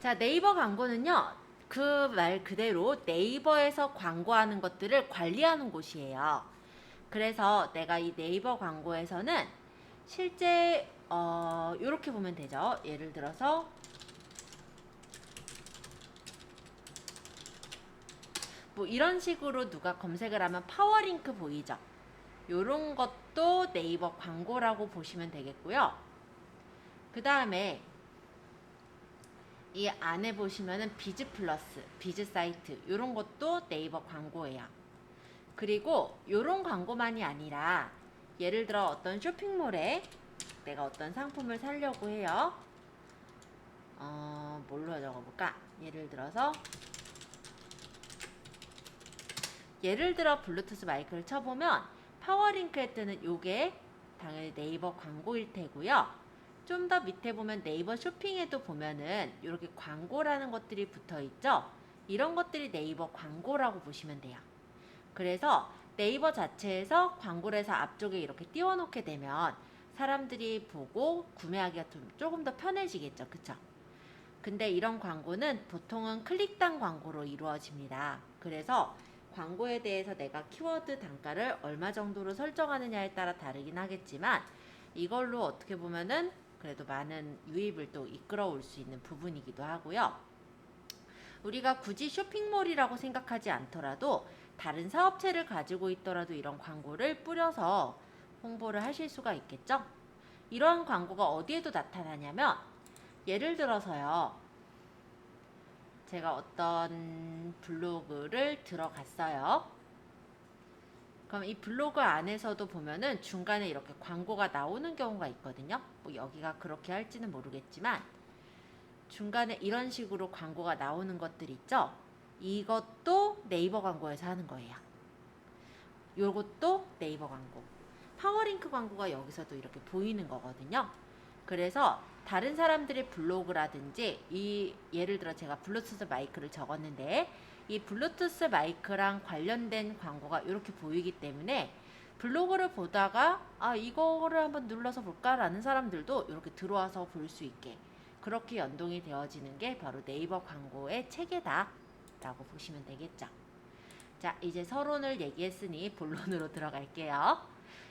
자, 네이버 광고는요, 그 말 그대로 네이버에서 광고하는 것들을 관리하는 곳이에요. 그래서 내가 이 네이버 광고에서는 실제 이렇게 보면 되죠. 예를 들어서 뭐 이런 식으로 누가 검색을 하면 파워링크 보이죠? 요런 것도 네이버 광고라고 보시면 되겠고요. 그 다음에 이 안에 보시면은 비즈 플러스, 비즈 사이트 요런 것도 네이버 광고예요. 그리고 요런 광고만이 아니라 예를 들어 어떤 쇼핑몰에 내가 어떤 상품을 사려고 해요. 뭘로 적어볼까? 예를 들어 블루투스 마이크를 쳐보면 파워링크에 뜨는 요게 당연히 네이버 광고일 테고요. 좀 더 밑에 보면 네이버 쇼핑에도 보면은 이렇게 광고라는 것들이 붙어 있죠. 이런 것들이 네이버 광고라고 보시면 돼요. 그래서 네이버 자체에서 광고를 해서 앞쪽에 이렇게 띄워놓게 되면 사람들이 보고 구매하기가 조금 더 편해지겠죠. 그쵸? 근데 이런 광고는 보통은 클릭당 광고로 이루어집니다. 그래서 광고에 대해서 내가 키워드 단가를 얼마 정도로 설정하느냐에 따라 다르긴 하겠지만 이걸로 어떻게 보면은 그래도 많은 유입을 또 이끌어 올 수 있는 부분이기도 하고요. 우리가 굳이 쇼핑몰이라고 생각하지 않더라도 다른 사업체를 가지고 있더라도 이런 광고를 뿌려서 홍보를 하실 수가 있겠죠? 이러한 광고가 어디에도 나타나냐면 예를 들어서요. 제가 어떤 블로그를 들어갔어요. 그럼 이 블로그 안에서도 보면은 중간에 이렇게 광고가 나오는 경우가 있거든요. 뭐 여기가 그렇게 할지는 모르겠지만 중간에 이런 식으로 광고가 나오는 것들 있죠. 이것도 네이버 광고에서 하는 거예요. 요것도 네이버 광고. 파워링크 광고가 여기서도 이렇게 보이는 거거든요. 그래서 다른 사람들의 블로그라든지 예를 들어 제가 블루투스 마이크를 적었는데 이 블루투스 마이크랑 관련된 광고가 이렇게 보이기 때문에 블로그를 보다가 이거를 한번 눌러서 볼까라는 사람들도 이렇게 들어와서 볼 수 있게 그렇게 연동이 되어지는 게 바로 네이버 광고의 체계다 라고 보시면 되겠죠. 자, 이제 서론을 얘기했으니 본론으로 들어갈게요.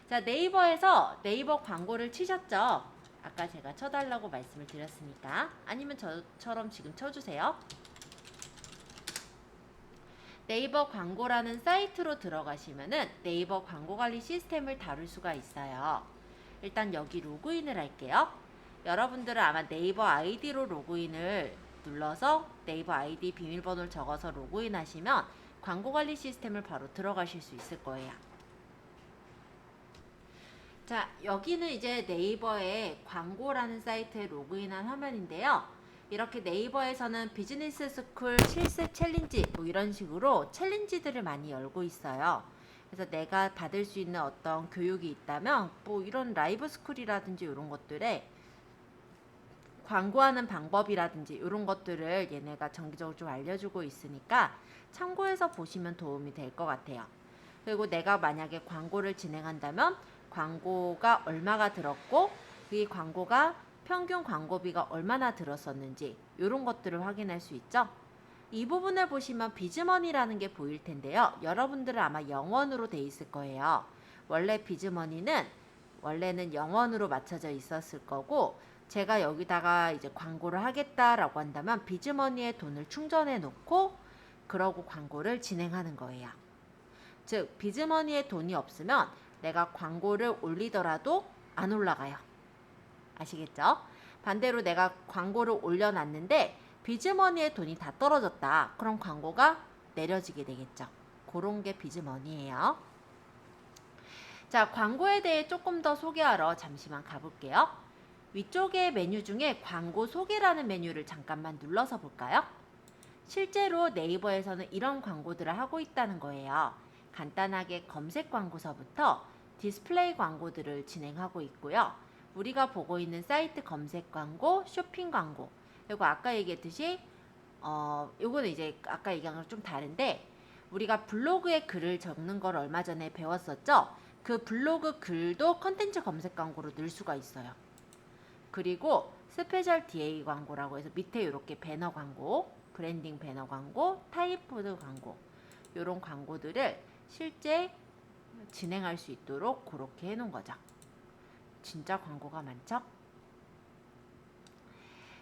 자, 네이버에서 네이버 광고를 치셨죠? 아까 제가 쳐달라고 말씀을 드렸으니까. 아니면 저처럼 지금 쳐주세요. 네이버 광고라는 사이트로 들어가시면은 네이버 광고 관리 시스템을 다룰 수가 있어요. 일단 여기 로그인을 할게요. 여러분들은 아마 네이버 아이디로 로그인을 눌러서 네이버 아이디 비밀번호를 적어서 로그인 하시면 광고 관리 시스템을 바로 들어가실 수 있을 거예요. 자, 여기는 이제 네이버의 광고라는 사이트에 로그인한 화면인데요. 이렇게 네이버에서는 비즈니스 스쿨 실습 챌린지 뭐 이런 식으로 챌린지들을 많이 열고 있어요. 그래서 내가 받을 수 있는 어떤 교육이 있다면 뭐 이런 라이브 스쿨이라든지 이런 것들에 광고하는 방법이라든지 이런 것들을 얘네가 정기적으로 좀 알려주고 있으니까 참고해서 보시면 도움이 될 것 같아요. 그리고 내가 만약에 광고를 진행한다면 광고가 얼마가 들었고 이 광고가 평균 광고비가 얼마나 들었었는지 이런 것들을 확인할 수 있죠. 이 부분을 보시면 비즈머니라는 게 보일 텐데요. 여러분들은 아마 영원으로 돼 있을 거예요. 원래 비즈머니는 원래는 영원으로 맞춰져 있었을 거고 제가 여기다가 이제 광고를 하겠다라고 한다면 비즈머니에 돈을 충전해 놓고 그러고 광고를 진행하는 거예요. 즉 비즈머니에 돈이 없으면 내가 광고를 올리더라도 안 올라가요. 아시겠죠? 반대로 내가 광고를 올려놨는데 비즈머니에 돈이 다 떨어졌다. 그럼 광고가 내려지게 되겠죠. 그런 게 비즈머니예요. 자, 광고에 대해 조금 더 소개하러 잠시만 가볼게요. 위쪽의 메뉴 중에 광고 소개라는 메뉴를 잠깐만 눌러서 볼까요? 실제로 네이버에서는 이런 광고들을 하고 있다는 거예요. 간단하게 검색 광고서부터 디스플레이 광고들을 진행하고 있고요. 우리가 보고 있는 사이트 검색 광고, 쇼핑 광고, 그리고 아까 얘기했듯이 요거는 이제 아까 얘기한 거랑 좀 다른데 우리가 블로그에 글을 적는 걸 얼마 전에 배웠었죠? 그 블로그 글도 컨텐츠 검색 광고로 넣을 수가 있어요. 그리고 스페셜 DA 광고라고 해서 밑에 이렇게 배너 광고, 브랜딩 배너 광고, 타이포드 광고 이런 광고들을 실제 진행할 수 있도록 그렇게 해놓은 거죠. 진짜 광고가 많죠?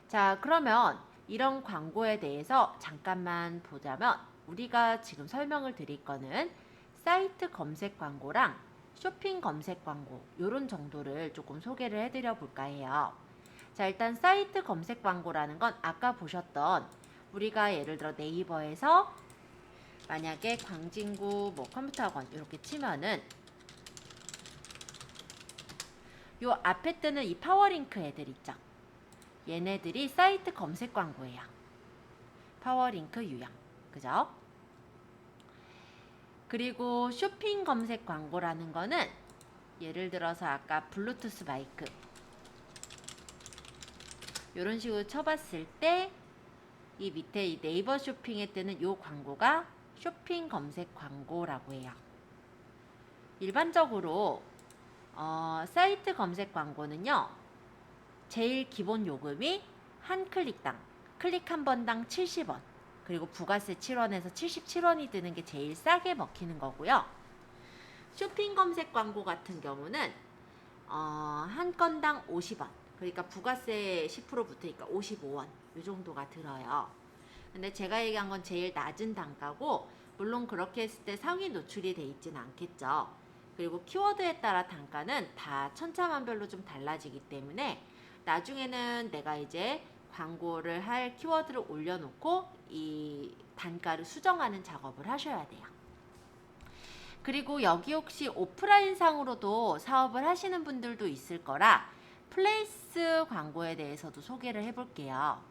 자, 그러면 이런 광고에 대해서 잠깐만 보자면 우리가 지금 설명을 드릴 거는 사이트 검색 광고랑 쇼핑 검색 광고 이런 정도를 조금 소개를 해드려 볼까 해요. 자, 일단 사이트 검색 광고라는 건 아까 보셨던 우리가 예를 들어 네이버에서 만약에 광진구 뭐 컴퓨터 학원 이렇게 치면은 요 앞에 뜨는 이 파워링크 애들 있죠. 얘네들이 사이트 검색 광고예요. 파워링크 유형. 그죠? 그리고 쇼핑 검색 광고라는 거는 예를 들어서 아까 블루투스 마이크 이런 식으로 쳐봤을 때 이 밑에 이 네이버 쇼핑에 뜨는 요 광고가 쇼핑 검색 광고라고 해요. 일반적으로 사이트 검색 광고는요. 제일 기본 요금이 한 클릭당 클릭 한 번당 70원 그리고 부가세 7원에서 77원이 드는 게 제일 싸게 먹히는 거고요. 쇼핑 검색 광고 같은 경우는 한 건당 50원 그러니까 부가세 10% 붙으니까 55원 이 정도가 들어요. 근데 제가 얘기한 건 제일 낮은 단가고 물론 그렇게 했을 때 상위 노출이 돼 있지는 않겠죠. 그리고 키워드에 따라 단가는 다 천차만별로 좀 달라지기 때문에 나중에는 내가 이제 광고를 할 키워드를 올려놓고 이 단가를 수정하는 작업을 하셔야 돼요. 그리고 여기 혹시 오프라인 상으로도 사업을 하시는 분들도 있을 거라 플레이스 광고에 대해서도 소개를 해볼게요.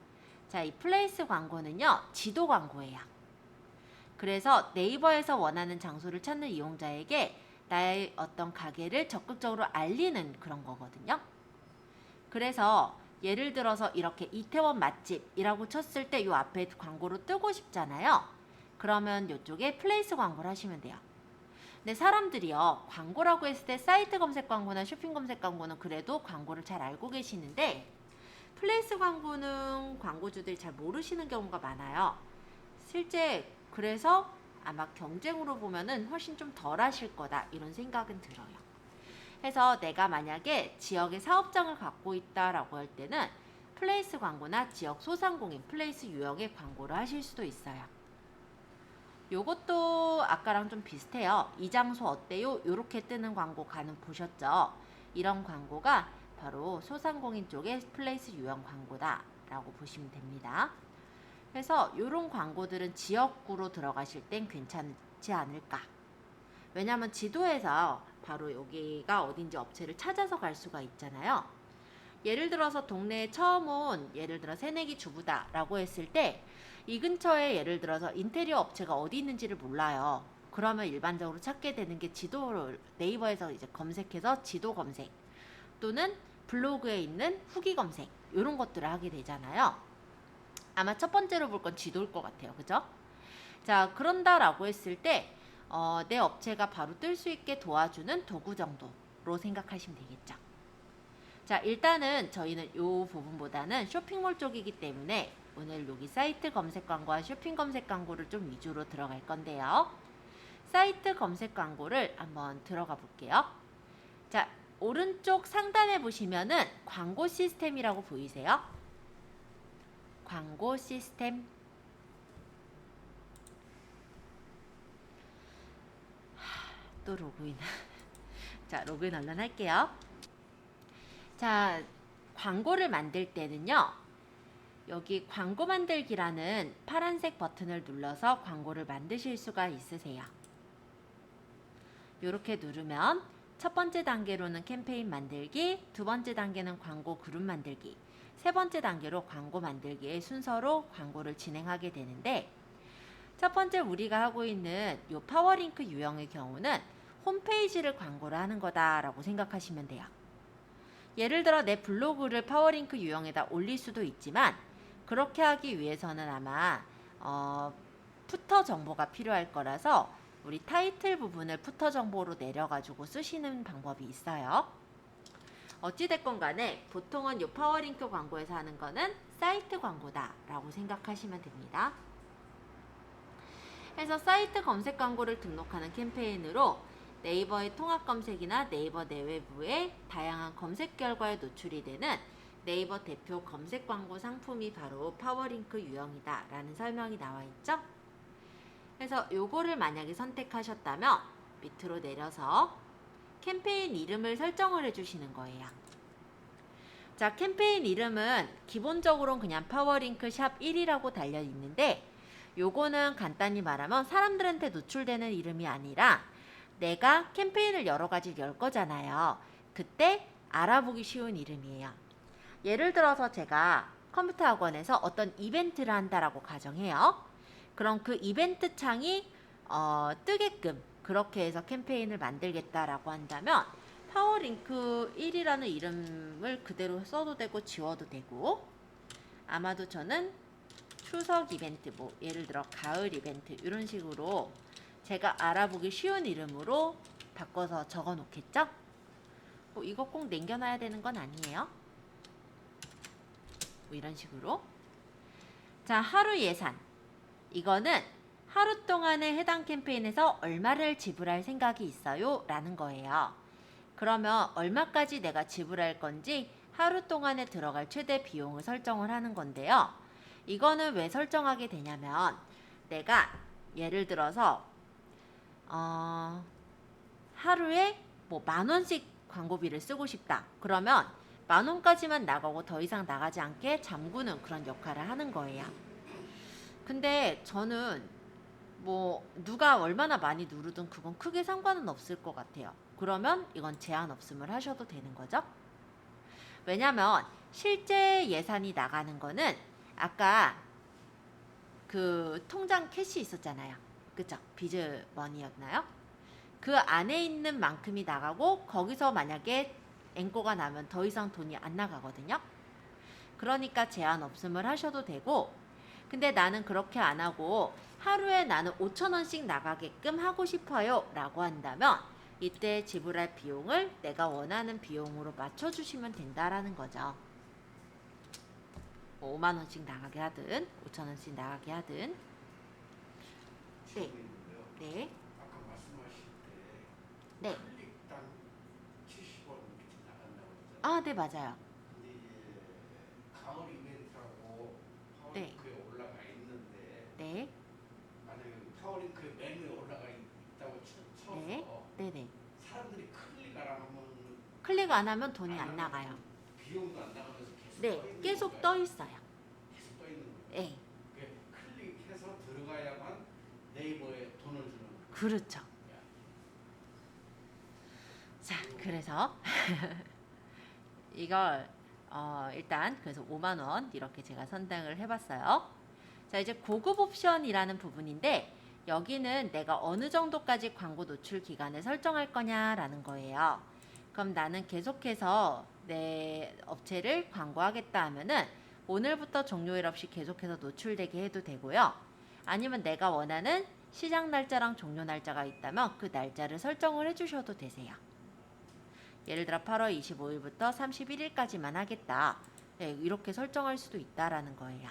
자, 이 플레이스 광고는요, 지도 광고예요. 그래서 네이버에서 원하는 장소를 찾는 이용자에게 나의 어떤 가게를 적극적으로 알리는 그런 거거든요. 그래서 예를 들어서 이렇게 이태원 맛집이라고 쳤을 때 이 앞에 광고로 뜨고 싶잖아요. 그러면 이쪽에 플레이스 광고를 하시면 돼요. 근데 사람들이요, 광고라고 했을 때 사이트 검색 광고나 쇼핑 검색 광고는 그래도 광고를 잘 알고 계시는데 플레이스 광고는 광고주들이 잘 모르시는 경우가 많아요. 실제 그래서 아마 경쟁으로 보면은 훨씬 좀 덜 하실 거다 이런 생각은 들어요. 해서 내가 만약에 지역의 사업장을 갖고 있다라고 할 때는 플레이스 광고나 지역 소상공인 플레이스 유형의 광고를 하실 수도 있어요. 요것도 아까랑 좀 비슷해요. 이 장소 어때요? 요렇게 뜨는 광고 가능 보셨죠? 이런 광고가 바로 소상공인 쪽의 플레이스 유형 광고다 라고 보시면 됩니다. 그래서 이런 광고들은 지역구로 들어가실 땐 괜찮지 않을까. 왜냐하면 지도에서 바로 여기가 어딘지 업체를 찾아서 갈 수가 있잖아요. 예를 들어서 동네에 처음 온 예를 들어 새내기 주부다 라고 했을 때 이 근처에 예를 들어서 인테리어 업체가 어디 있는지를 몰라요. 그러면 일반적으로 찾게 되는 게 지도를 네이버에서 이제 검색해서 지도 검색 또는 블로그에 있는 후기 검색 이런 것들을 하게 되잖아요. 아마 첫 번째로 볼 건 지도일 것 같아요. 그죠? 자, 그런다라고 했을 때 내 업체가 바로 뜰 수 있게 도와주는 도구 정도로 생각하시면 되겠죠. 자, 일단은 저희는 이 부분보다는 쇼핑몰 쪽이기 때문에 오늘 여기 사이트 검색 광고와 쇼핑 검색 광고를 좀 위주로 들어갈 건데요. 사이트 검색 광고를 한번 들어가 볼게요. 자, 오른쪽 상단에 보시면은 광고 시스템이라고 보이세요? 광고 시스템. 또 로그인. 자, 로그인 얼른 할게요. 자, 광고를 만들 때는요. 여기 광고 만들기라는 파란색 버튼을 눌러서 광고를 만드실 수가 있으세요. 이렇게 누르면 첫 번째 단계로는 캠페인 만들기, 두 번째 단계는 광고 그룹 만들기, 세 번째 단계로 광고 만들기의 순서로 광고를 진행하게 되는데 첫 번째 우리가 하고 있는 이 파워링크 유형의 경우는 홈페이지를 광고를 하는 거다라고 생각하시면 돼요. 예를 들어 내 블로그를 파워링크 유형에다 올릴 수도 있지만 그렇게 하기 위해서는 아마 푸터 정보가 필요할 거라서 우리 타이틀 부분을 푸터 정보로 내려가지고 쓰시는 방법이 있어요. 어찌됐건 간에 보통은 요 파워링크 광고에서 하는 거는 사이트 광고다 라고 생각하시면 됩니다. 그래서 사이트 검색 광고를 등록하는 캠페인으로 네이버의 통합 검색이나 네이버 내외부의 다양한 검색 결과에 노출이 되는 네이버 대표 검색 광고 상품이 바로 파워링크 유형이다 라는 설명이 나와 있죠. 그래서 요거를 만약에 선택하셨다면 밑으로 내려서 캠페인 이름을 설정을 해주시는 거예요. 자, 캠페인 이름은 기본적으로는 그냥 파워링크 샵 1이라고 달려 있는데 요거는 간단히 말하면 사람들한테 노출되는 이름이 아니라 내가 캠페인을 여러 가지를 열 거잖아요. 그때 알아보기 쉬운 이름이에요. 예를 들어서 제가 컴퓨터 학원에서 어떤 이벤트를 한다라고 가정해요. 그럼 그 이벤트 창이 뜨게끔 그렇게 해서 캠페인을 만들겠다라고 한다면 파워링크 1이라는 이름을 그대로 써도 되고 지워도 되고, 아마도 저는 추석 이벤트, 뭐 예를 들어 가을 이벤트 이런 식으로 제가 알아보기 쉬운 이름으로 바꿔서 적어 놓겠죠? 뭐 이거 꼭 남겨놔야 되는 건 아니에요. 뭐 이런 식으로. 자, 하루 예산. 이거는 하루 동안에 해당 캠페인에서 얼마를 지불할 생각이 있어요? 라는 거예요. 그러면 얼마까지 내가 지불할 건지 하루 동안에 들어갈 최대 비용을 설정을 하는 건데요. 이거는 왜 설정하게 되냐면 내가 예를 들어서 하루에 뭐 10,000원씩 광고비를 쓰고 싶다. 그러면 10,000원까지만 나가고 더 이상 나가지 않게 잠그는 그런 역할을 하는 거예요. 근데 저는 뭐 누가 얼마나 많이 누르든 그건 크게 상관은 없을 것 같아요. 그러면 이건 제한 없음을 하셔도 되는 거죠. 왜냐면 실제 예산이 나가는 거는 아까 그 통장 캐시 있었잖아요. 그쵸? 비즈머니였나요? 그 안에 있는 만큼이 나가고 거기서 만약에 앵꼬가 나면 더 이상 돈이 안 나가거든요. 그러니까 제한 없음을 하셔도 되고, 근데 나는 그렇게 안 하고 하루에 나는 5,000원씩 나가게끔 하고 싶어요 라고 한다면 이때 지불할 비용을 내가 원하는 비용으로 맞춰주시면 된다라는 거죠. 뭐 5만원씩 나가게 하든 5,000원씩 나가게 하든. 네. 네. 아까 말씀하실 때 네. 클릭당 70원 이렇게 나간다고 했잖아요. 아, 네, 맞아요. 근데 이제 가을 이벤트라고 네. 파워링크에 올라가 있는데 네. 만약에 파워링크에 메뉴에 올라가 있다고 쳐서 네. 네네. 사람들이 클릭 안 하면 클릭 안 하면 돈이 안 나가요. 비용도 안 나가면서 계속 네. 떠 있는 계속 건가요? 떠 있어요. 계속 떠 있는 거예요. 네. 클릭해서 들어가야만 네이버에 돈을 주는 거예요. 그렇죠. 자, 그래서 이걸 일단 그래서 5만원 이렇게 제가 선택을 해봤어요. 자, 이제 고급 옵션이라는 부분인데 여기는 내가 어느 정도까지 광고 노출 기간을 설정할 거냐라는 거예요. 그럼 나는 계속해서 내 업체를 광고하겠다 하면은 오늘부터 종료일 없이 계속해서 노출되게 해도 되고요. 아니면 내가 원하는 시작 날짜랑 종료 날짜가 있다면 그 날짜를 설정을 해주셔도 되세요. 예를 들어 8월 25일부터 31일까지만 하겠다. 네, 이렇게 설정할 수도 있다라는 거예요.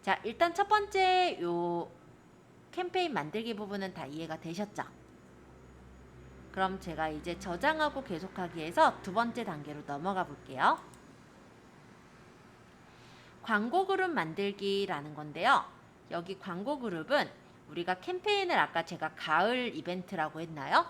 자, 일단 첫 번째 요 캠페인 만들기 부분은 다 이해가 되셨죠? 그럼 제가 이제 저장하고 계속하기 해서 두 번째 단계로 넘어가 볼게요. 광고 그룹 만들기라는 건데요. 여기 광고 그룹은 우리가 캠페인을 아까 제가 가을 이벤트라고 했나요?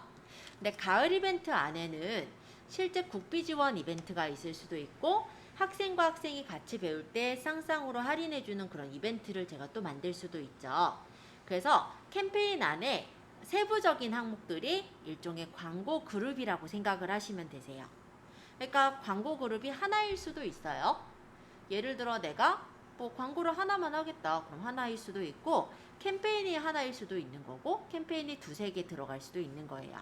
근데 가을 이벤트 안에는 실제 국비 지원 이벤트가 있을 수도 있고 학생과 학생이 같이 배울 때 쌍쌍으로 할인해주는 그런 이벤트를 제가 또 만들 수도 있죠. 그래서 캠페인 안에 세부적인 항목들이 일종의 광고 그룹이라고 생각을 하시면 되세요. 그러니까 광고 그룹이 하나일 수도 있어요. 예를 들어 내가 뭐 광고를 하나만 하겠다. 그럼 하나일 수도 있고 캠페인이 하나일 수도 있는 거고 캠페인이 두세 개 들어갈 수도 있는 거예요.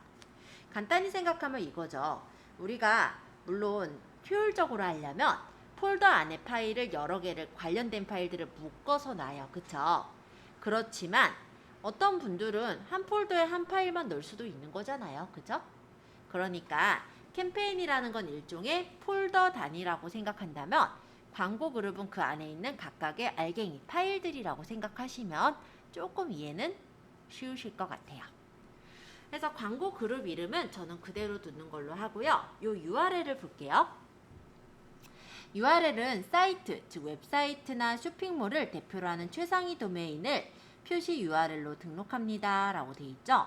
간단히 생각하면 이거죠. 우리가 물론 효율적으로 하려면 폴더 안에 파일을 여러 개를 관련된 파일들을 묶어서 놔요. 그쵸? 그렇지만 어떤 분들은 한 폴더에 한 파일만 넣을 수도 있는 거잖아요. 그죠? 그러니까 캠페인이라는 건 일종의 폴더 단위라고 생각한다면 광고 그룹은 그 안에 있는 각각의 알갱이 파일들이라고 생각하시면 조금 이해는 쉬우실 것 같아요. 그래서 광고 그룹 이름은 저는 그대로 두는 걸로 하고요. 요 URL을 볼게요. URL은 사이트, 즉 웹사이트나 쇼핑몰을 대표로 하는 최상위 도메인을 표시 URL로 등록합니다 라고 돼 있죠.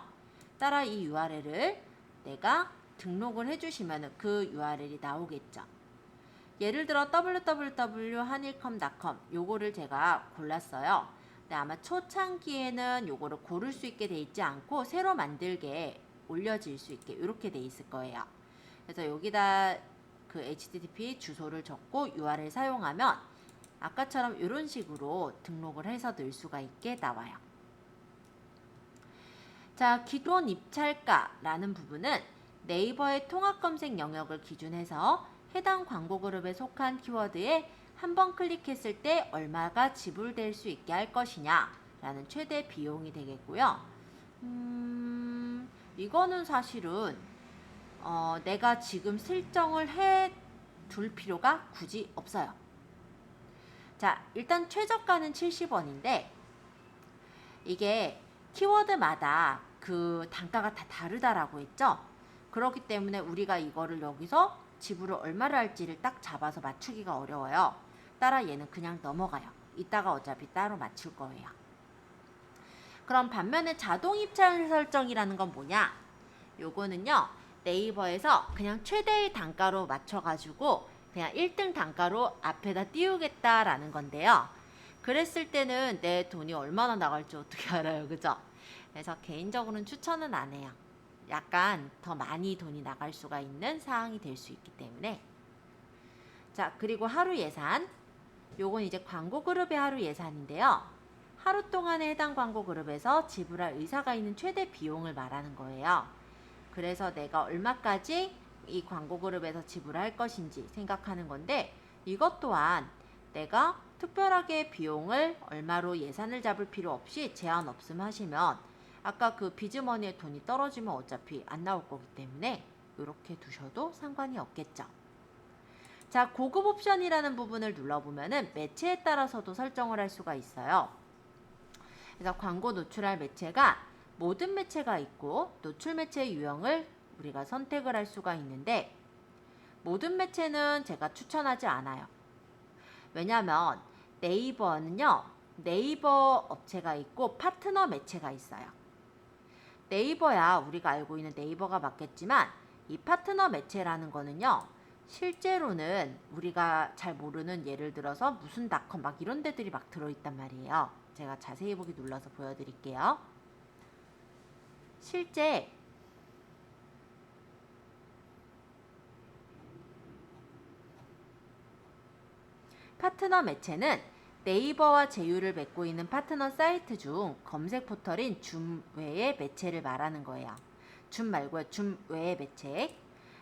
따라 이 URL을 내가 등록을 해주시면 그 URL이 나오겠죠. 예를 들어 www.hanilcom.com 요거를 제가 골랐어요. 근데 아마 초창기에는 요거를 고를 수 있게 돼 있지 않고 새로 만들게 올려질 수 있게 이렇게 돼 있을 거예요. 그래서 여기다 그 HTTP 주소를 적고 URL 사용하면 아까처럼 이런 식으로 등록을 해서 넣을 수가 있게 나와요. 자, 기본 입찰가라는 부분은 네이버의 통합 검색 영역을 기준해서 해당 광고 그룹에 속한 키워드에 한 번 클릭했을 때 얼마가 지불될 수 있게 할 것이냐 라는 최대 비용이 되겠고요. 이거는 사실은 내가 지금 설정을 해 둘 필요가 굳이 없어요. 자, 일단 최저가는 70원인데 이게 키워드마다 그 단가가 다 다르다라고 했죠. 그렇기 때문에 우리가 이거를 여기서 지불을 얼마를 할지를 딱 잡아서 맞추기가 어려워요. 따라 얘는 그냥 넘어가요. 이따가 어차피 따로 맞출 거예요. 그럼 반면에 자동 입찰 설정이라는 건 뭐냐? 요거는요, 네이버에서 그냥 최대의 단가로 맞춰가지고 그냥 1등 단가로 앞에다 띄우겠다라는 건데요. 그랬을 때는 내 돈이 얼마나 나갈지 어떻게 알아요, 그죠? 그래서 개인적으로는 추천은 안 해요. 약간 더 많이 돈이 나갈 수가 있는 사항이 될 수 있기 때문에. 자, 그리고 하루 예산. 요건 이제 광고 그룹의 하루 예산인데요. 하루 동안에 해당 광고 그룹에서 지불할 의사가 있는 최대 비용을 말하는 거예요. 그래서 내가 얼마까지 이 광고 그룹에서 지불할 것인지 생각하는 건데, 이것 또한 내가 특별하게 비용을 얼마로 예산을 잡을 필요 없이 제한 없음 하시면 아까 그 비즈머니의 돈이 떨어지면 어차피 안 나올 거기 때문에 이렇게 두셔도 상관이 없겠죠. 자, 고급 옵션이라는 부분을 눌러보면은 매체에 따라서도 설정을 할 수가 있어요. 그래서 광고 노출할 매체가 모든 매체가 있고 노출 매체의 유형을 우리가 선택을 할 수가 있는데 모든 매체는 제가 추천하지 않아요. 왜냐하면 네이버는요, 네이버 업체가 있고 파트너 매체가 있어요. 네이버야 우리가 알고 있는 네이버가 맞겠지만 이 파트너 매체라는 거는요, 실제로는 우리가 잘 모르는 예를 들어서 무슨 닷컴 막 이런 데들이 막 들어있단 말이에요. 제가 자세히 보기 눌러서 보여드릴게요. 실제 파트너 매체는 네이버와 제휴를 맺고 있는 파트너 사이트 중 검색 포털인 줌 외의 매체를 말하는 거예요. 줌 말고요. 줌 외의 매체.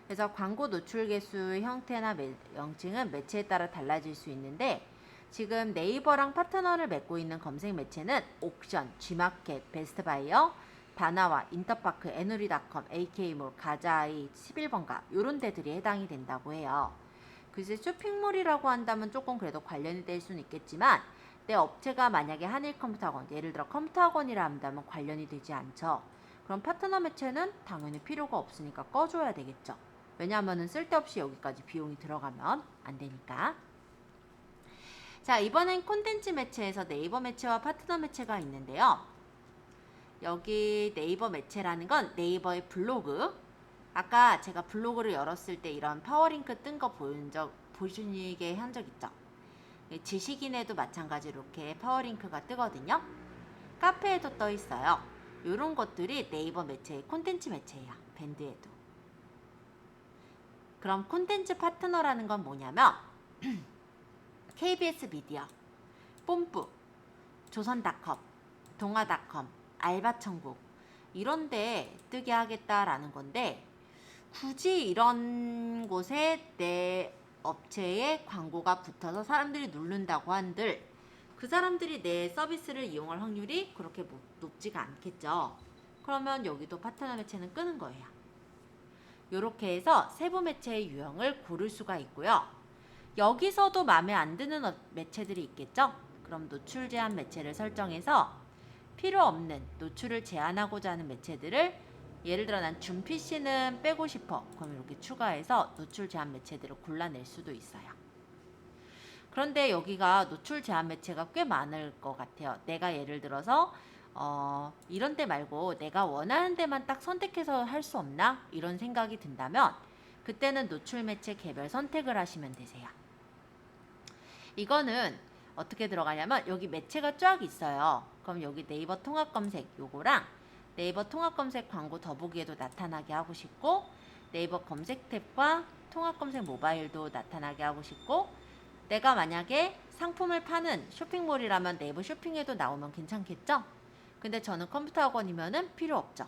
그래서 광고 노출 개수 형태나 명칭은 매체에 따라 달라질 수 있는데 지금 네이버랑 파트너를 맺고 있는 검색 매체는 옥션, G마켓, 베스트바이어, 다나와, 인터파크, 에누리닷컴, AK몰, 가자이, 11번가 이런 데들이 해당이 된다고 해요. 글쎄 쇼핑몰이라고 한다면 조금 그래도 관련이 될 수는 있겠지만 내 업체가 만약에 한일컴퓨터학원, 예를 들어 컴퓨터학원이라 한다면 관련이 되지 않죠. 그럼 파트너 매체는 당연히 필요가 없으니까 꺼줘야 되겠죠. 왜냐하면 쓸데없이 여기까지 비용이 들어가면 안 되니까. 자, 이번엔 콘텐츠 매체에서 네이버 매체와 파트너 매체가 있는데요. 여기 네이버 매체라는 건 네이버의 블로그. 아까 제가 블로그를 열었을 때 이런 파워링크 뜬 거 보시게 한 적 있죠? 지식인에도 마찬가지로 이렇게 파워링크가 뜨거든요. 카페에도 떠 있어요. 이런 것들이 네이버 매체의 콘텐츠 매체예요. 밴드에도. 그럼 콘텐츠 파트너라는 건 뭐냐면 KBS 미디어, 뽐뿌, 조선닷컴, 동아닷컴, 알바천국 이런 데 뜨게 하겠다라는 건데 굳이 이런 곳에 내 업체에 광고가 붙어서 사람들이 누른다고 한들 그 사람들이 내 서비스를 이용할 확률이 그렇게 높지가 않겠죠. 그러면 여기도 파트너 매체는 끄는 거예요. 이렇게 해서 세부 매체의 유형을 고를 수가 있고요. 여기서도 마음에 안 드는 매체들이 있겠죠? 그럼 노출 제한 매체를 설정해서 필요 없는 노출을 제한하고자 하는 매체들을, 예를 들어 난 줌 PC는 빼고 싶어. 그럼 이렇게 추가해서 노출 제한 매체들을 골라낼 수도 있어요. 그런데 여기가 노출 제한 매체가 꽤 많을 것 같아요. 내가 예를 들어서 이런 데 말고 내가 원하는 데만 딱 선택해서 할 수 없나? 이런 생각이 든다면 그때는 노출 매체 개별 선택을 하시면 되세요. 이거는 어떻게 들어가냐면 여기 매체가 쫙 있어요. 그럼 여기 네이버 통합 검색 요거랑 네이버 통합 검색 광고 더보기에도 나타나게 하고 싶고, 네이버 검색 탭과 통합 검색 모바일도 나타나게 하고 싶고, 내가 만약에 상품을 파는 쇼핑몰이라면 네이버 쇼핑에도 나오면 괜찮겠죠? 근데 저는 컴퓨터 학원이면은 필요 없죠.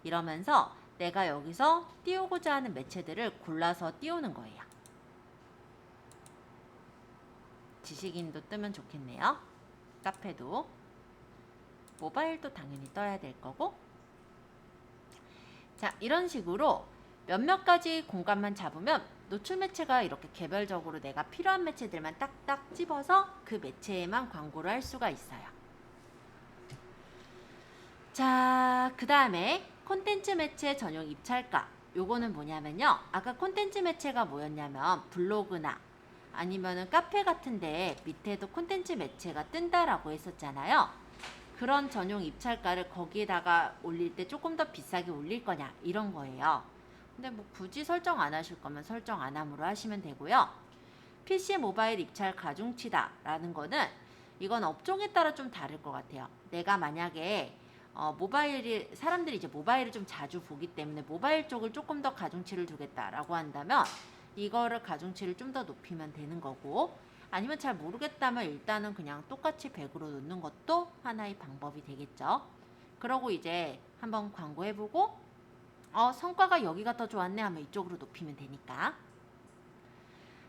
이러면서 내가 여기서 띄우고자 하는 매체들을 골라서 띄우는 거예요. 지식인도 뜨면 좋겠네요. 카페도, 모바일도 당연히 떠야 될 거고. 자, 이런 식으로 몇몇 가지 공간만 잡으면 노출 매체가 이렇게 개별적으로 내가 필요한 매체들만 딱딱 집어서 그 매체에만 광고를 할 수가 있어요. 자, 그 다음에 콘텐츠 매체 전용 입찰가. 요거는 뭐냐면요, 아까 콘텐츠 매체가 뭐였냐면 블로그나 아니면은 카페 같은데 밑에도 콘텐츠 매체가 뜬다라고 했었잖아요. 그런 전용 입찰가를 거기에다가 올릴 때 조금 더 비싸게 올릴 거냐, 이런 거예요. 근데 뭐 굳이 설정 안 하실 거면 설정 안 함으로 하시면 되고요. PC 모바일 입찰 가중치다 라는 거는 이건 업종에 따라 좀 다를 것 같아요. 내가 만약에 사람들이 이제 모바일을 좀 자주 보기 때문에 모바일 쪽을 조금 더 가중치를 두겠다라고 한다면 이거를 가중치를 좀 더 높이면 되는 거고, 아니면 잘 모르겠다면 일단은 그냥 똑같이 100으로 놓는 것도 하나의 방법이 되겠죠. 그러고 이제 한번 광고해보고 성과가 여기가 더 좋았네 하면 이쪽으로 높이면 되니까.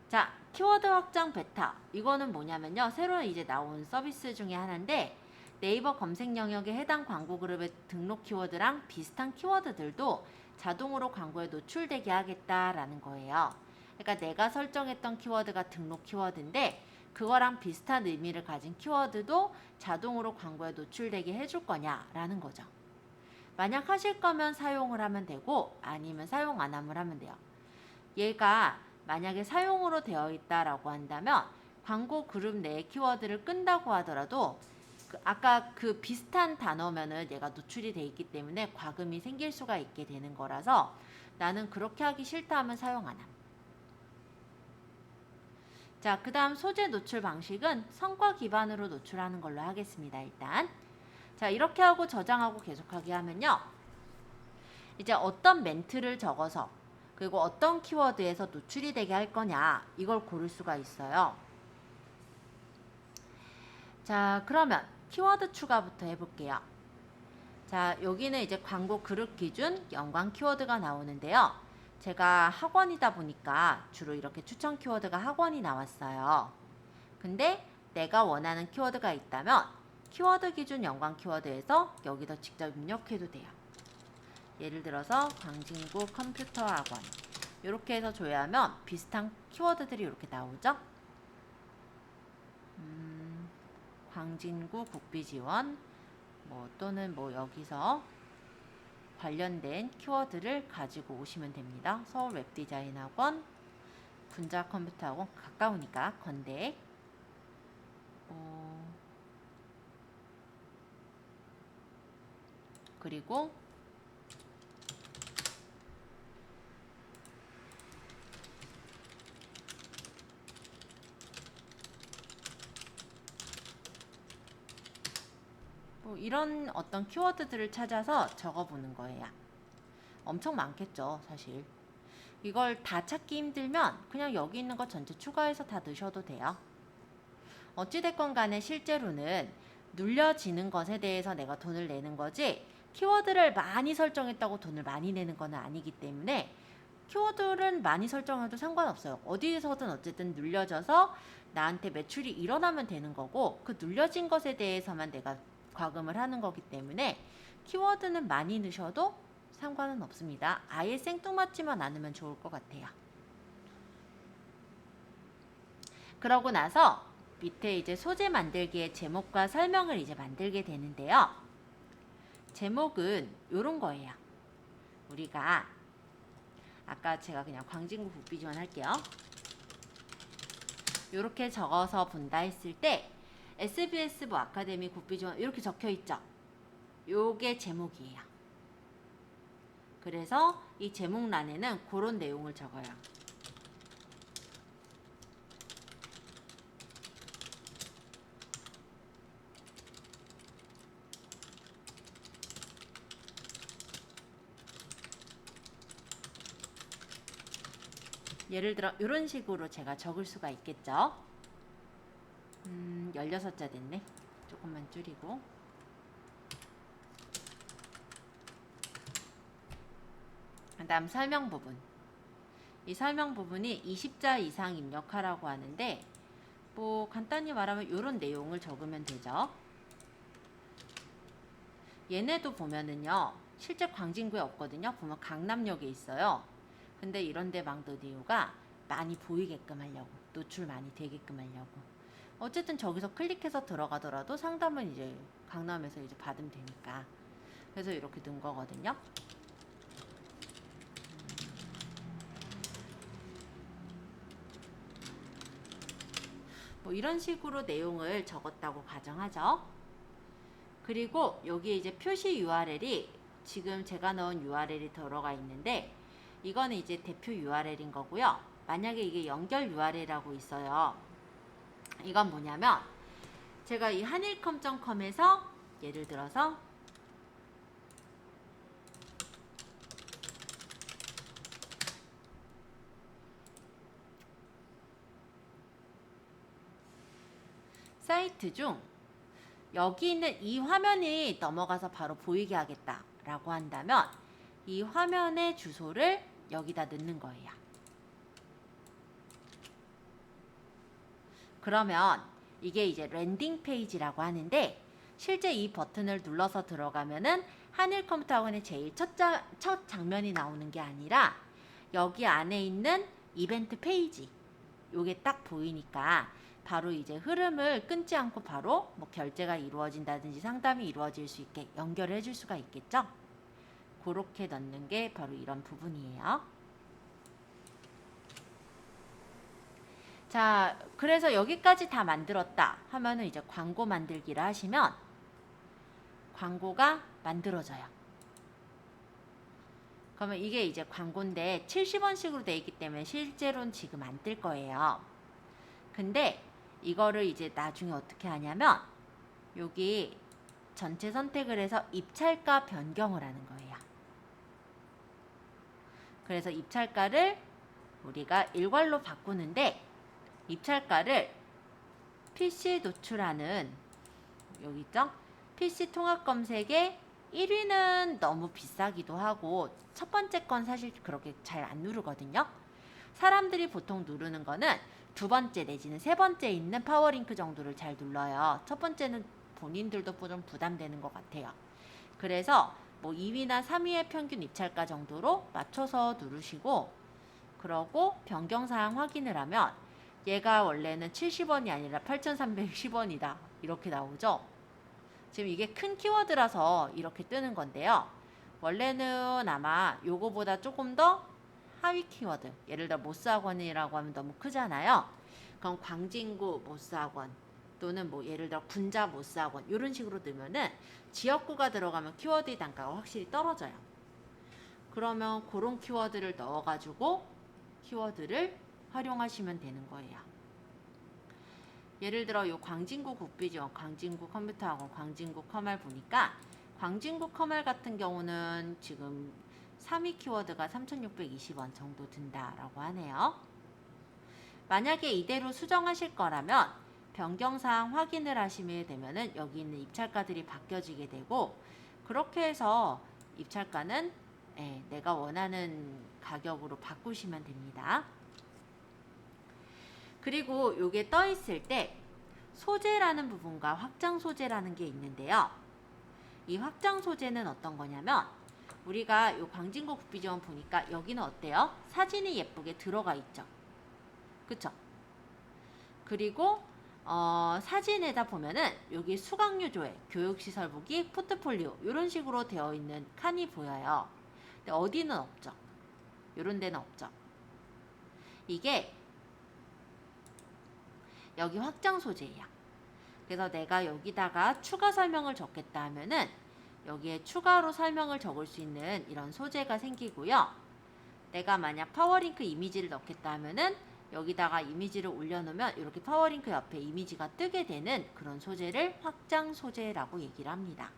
자, 키워드 확장 베타. 이거는 뭐냐면요, 새로 이제 나온 서비스 중에 하나인데 네이버 검색 영역에 해당 광고 그룹의 등록 키워드랑 비슷한 키워드들도 자동으로 광고에 노출되게 하겠다라는 거예요. 그러니까 내가 설정했던 키워드가 등록 키워드인데 그거랑 비슷한 의미를 가진 키워드도 자동으로 광고에 노출되게 해줄 거냐라는 거죠. 만약 하실 거면 사용을 하면 되고, 아니면 사용 안 하면 돼요. 얘가 만약에 사용으로 되어 있다라고 한다면 광고 그룹 내의 키워드를 끈다고 하더라도 아까 그 비슷한 단어면은 얘가 노출이 돼 있기 때문에 과금이 생길 수가 있게 되는 거라서 나는 그렇게 하기 싫다 하면 사용 안 함. 자, 그 다음 소재 노출 방식은 성과 기반으로 노출하는 걸로 하겠습니다. 일단 자, 이렇게 하고 저장하고 계속하게 하면요, 이제 어떤 멘트를 적어서 그리고 어떤 키워드에서 노출이 되게 할 거냐, 이걸 고를 수가 있어요. 자, 그러면 키워드 추가부터 해볼게요. 자, 여기는 이제 광고 그룹 기준 연관 키워드가 나오는데요. 제가 학원이다 보니까 주로 이렇게 추천 키워드가 학원이 나왔어요. 근데 내가 원하는 키워드가 있다면 키워드 기준 연관 키워드에서 여기다 직접 입력해도 돼요. 예를 들어서 광진구 컴퓨터 학원 이렇게 해서 줘야 하면 비슷한 키워드들이 이렇게 나오죠. 광진구 국비지원 또는 여기서 관련된 키워드를 가지고 오시면 됩니다. 서울 웹디자인학원, 군자 컴퓨터학원 가까우니까 건대, 그리고 이런 어떤 키워드들을 찾아서 적어보는 거예요. 엄청 많겠죠, 사실. 이걸 다 찾기 힘들면 그냥 여기 있는 거 전체 추가해서 다 넣으셔도 돼요. 어찌됐건 간에 실제로는 눌려지는 것에 대해서 내가 돈을 내는 거지, 키워드를 많이 설정했다고 돈을 많이 내는 건 아니기 때문에 키워드를 많이 설정해도 상관없어요. 어디에서든 어쨌든 눌려져서 나한테 매출이 일어나면 되는 거고, 그 눌려진 것에 대해서만 내가 과금을 하는 거기 때문에 키워드는 많이 넣으셔도 상관은 없습니다. 아예 생뚱맞지만 않으면 좋을 것 같아요. 그러고 나서 밑에 이제 소재 만들기의 제목과 설명을 이제 만들게 되는데요. 제목은 이런 거예요. 우리가 아까 제가 그냥 광진구 국비지원 할게요. 이렇게 적어서 본다 했을 때 SBS 뭐 아카데미 국비지원 이렇게 적혀 있죠. 요게 제목이에요. 그래서 이 제목란에는 그런 내용을 적어요. 예를 들어 이런 식으로 제가 적을 수가 있겠죠. 16자 됐네. 조금만 줄이고. 그 다음 설명 부분. 이 설명 부분이 20자 이상 입력하라고 하는데 뭐 간단히 말하면 이런 내용을 적으면 되죠. 얘네도 보면은요. 실제 광진구에 없거든요. 보면 강남역에 있어요. 근데 이런 데 망둔 이유가 많이 보이게끔 하려고, 노출 많이 되게끔 하려고. 어쨌든 저기서 클릭해서 들어가더라도 상담은 이제 강남에서 이제 받으면 되니까. 그래서 이렇게 넣은 거거든요. 뭐 이런 식으로 내용을 적었다고 가정하죠. 그리고 여기 이제 표시 URL이 지금 제가 넣은 URL이 들어가 있는데 이거는 이제 대표 URL인 거고요. 만약에 이게 연결 URL이라고 있어요. 이건 뭐냐면 제가 이 한일컴.com에서 예를 들어서 사이트 중 여기 있는 이 화면이 넘어가서 바로 보이게 하겠다라고 한다면 이 화면의 주소를 여기다 넣는 거예요. 그러면 이게 이제 랜딩 페이지라고 하는데 실제 이 버튼을 눌러서 들어가면은 한일컴퓨터학원의 제일 첫 장면이 나오는 게 아니라 여기 안에 있는 이벤트 페이지 요게 딱 보이니까 바로 이제 흐름을 끊지 않고 바로 뭐 결제가 이루어진다든지 상담이 이루어질 수 있게 연결해 줄 수가 있겠죠. 그렇게 넣는 게 바로 이런 부분이에요. 자, 그래서 여기까지 다 만들었다 하면은 이제 광고 만들기를 하시면 광고가 만들어져요. 그러면 이게 이제 광고인데 70원씩으로 돼 있기 때문에 실제로는 지금 안 뜰 거예요. 근데 이거를 이제 나중에 어떻게 하냐면 여기 전체 선택을 해서 입찰가 변경을 하는 거예요. 그래서 입찰가를 우리가 일괄로 바꾸는데 입찰가를 PC 노출하는 여기 있죠? PC 통합 검색에 1위는 너무 비싸기도 하고 첫 번째 건 사실 그렇게 잘 안 누르거든요. 사람들이 보통 누르는 거는 두 번째 내지는 세 번째 있는 파워링크 정도를 잘 눌러요. 첫 번째는 본인들도 좀 부담되는 것 같아요. 그래서 뭐 2위나 3위의 평균 입찰가 정도로 맞춰서 누르시고 그러고 변경사항 확인을 하면 얘가 원래는 70원이 아니라 8,310원이다 이렇게 나오죠. 지금 이게 큰 키워드라서 이렇게 뜨는 건데요. 원래는 아마 요거보다 조금 더 하위 키워드, 예를 들어 모스학원이라고 하면 너무 크잖아요. 그럼 광진구 모스학원 또는 뭐 예를 들어 군자 모스학원 이런 식으로 넣으면은 지역구가 들어가면 키워드 단가가 확실히 떨어져요. 그러면 그런 키워드를 넣어가지고 키워드를 활용하시면 되는 거예요. 예를 들어 요 광진구 국비지원, 광진구 컴퓨터학원, 광진구 커말 보니까 광진구 커말 같은 경우는 지금 3위 키워드가 3,620원 정도 든다라고 하네요. 만약에 이대로 수정하실 거라면 변경사항 확인을 하시게 되면은 여기 있는 입찰가들이 바뀌어지게 되고 그렇게 해서 입찰가는 내가 원하는 가격으로 바꾸시면 됩니다. 그리고 요게 떠 있을 때 소재라는 부분과 확장 소재라는 게 있는데요. 이 확장 소재는 어떤 거냐면 우리가 이 광진구 국비지원 보니까 여기는 어때요? 사진이 예쁘게 들어가 있죠. 그쵸? 그리고 사진에다 보면은 여기 수강료 조회, 교육시설 보기, 포트폴리오 이런 식으로 되어 있는 칸이 보여요. 근데 어디는 없죠. 이런 데는 없죠. 이게 여기 확장 소재예요. 그래서 내가 여기다가 추가 설명을 적겠다 하면은 여기에 추가로 설명을 적을 수 있는 이런 소재가 생기고요. 내가 만약 파워링크 이미지를 넣겠다 하면은 여기다가 이미지를 올려놓으면 이렇게 파워링크 옆에 이미지가 뜨게 되는 그런 소재를 확장 소재라고 얘기를 합니다.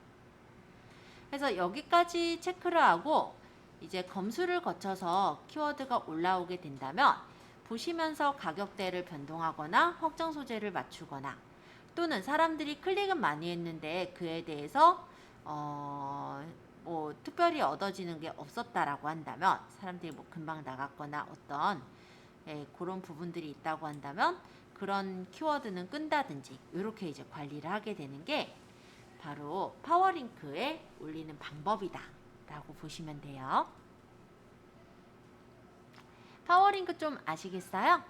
그래서 여기까지 체크를 하고 이제 검수를 거쳐서 키워드가 올라오게 된다면 보시면서 가격대를 변동하거나 확장 소재를 맞추거나 또는 사람들이 클릭은 많이 했는데 그에 대해서 뭐 특별히 얻어지는 게 없었다라고 한다면 사람들이 뭐 금방 나갔거나 어떤 그런 부분들이 있다고 한다면 그런 키워드는 끈다든지 이렇게 이제 관리를 하게 되는 게 바로 파워링크에 올리는 방법이다 라고 보시면 돼요. 파워링크 좀 아시겠어요?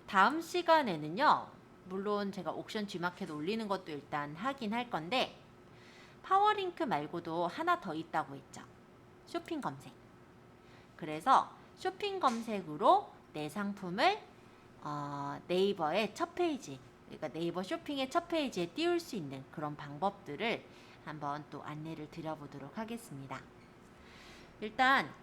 다음 시간에는요, 물론 제가 옥션 G마켓 올리는 것도 일단 하긴 할 건데 파워링크 말고도 하나 더 있다고 했죠. 쇼핑 검색. 그래서 쇼핑 검색으로 내 상품을 네이버의 첫 페이지, 그러니까 네이버 쇼핑의 첫 페이지에 띄울 수 있는 그런 방법들을 한번 또 안내를 드려보도록 하겠습니다. 일단